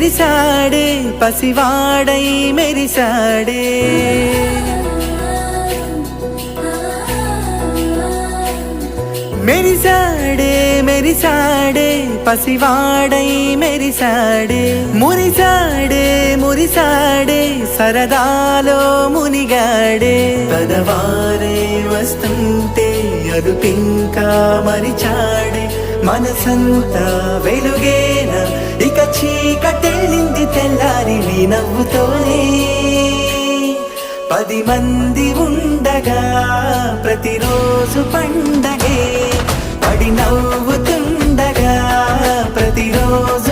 విరిసాడే పసివాడై మెరిసాడే మెరిసాడే మెరిసాడే పసివాడై మెరిసాడే మురిసాడే మురిసాడే సరదాలో మునిగాడే పదవారే వస్తుంటే అరుపింకా మరిచాడే మనసంతా వెలుగేన ఇక చీకటెళ్ళింది తెల్లారి నీ నవ్వుతోనే 10 మంది ఉండగా ప్రతిరోజు పండగే పడి నవ్వుతుండగా ప్రతిరోజు